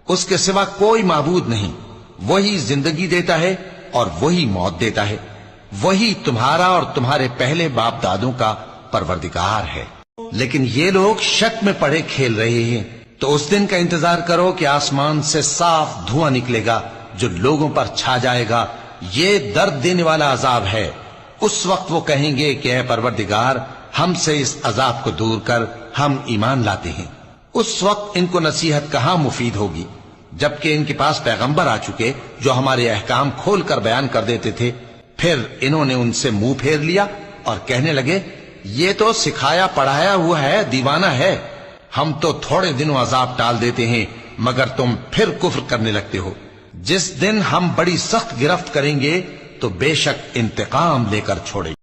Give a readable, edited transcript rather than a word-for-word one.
اس کے سوا کوئی معبود نہیں، وہی زندگی دیتا ہے اور وہی موت دیتا ہے، وہی تمہارا اور تمہارے پہلے باپ دادوں کا پروردگار ہے۔ لیکن یہ لوگ شک میں پڑے کھیل رہے ہیں۔ تو اس دن کا انتظار کرو کہ آسمان سے صاف دھواں نکلے گا جو لوگوں پر چھا جائے گا، یہ درد دینے والا عذاب ہے۔ اس وقت وہ کہیں گے کہ اے پروردگار، ہم سے اس عذاب کو دور کر، ہم ایمان لاتے ہیں۔ اس وقت ان کو نصیحت کہاں مفید ہوگی، جبکہ ان کے پاس پیغمبر آ چکے جو ہمارے احکام کھول کر بیان کر دیتے تھے۔ پھر انہوں نے ان سے منہ پھیر لیا اور کہنے لگے، یہ تو سکھایا پڑھایا ہوا ہے، دیوانہ ہے، ہم تو تھوڑے دنوں عذاب ٹال دیتے ہیں مگر تم پھر کفر کرنے لگتے ہو۔ جس دن ہم بڑی سخت گرفت کریں گے تو بے شک انتقام لے کر چھوڑیں گے۔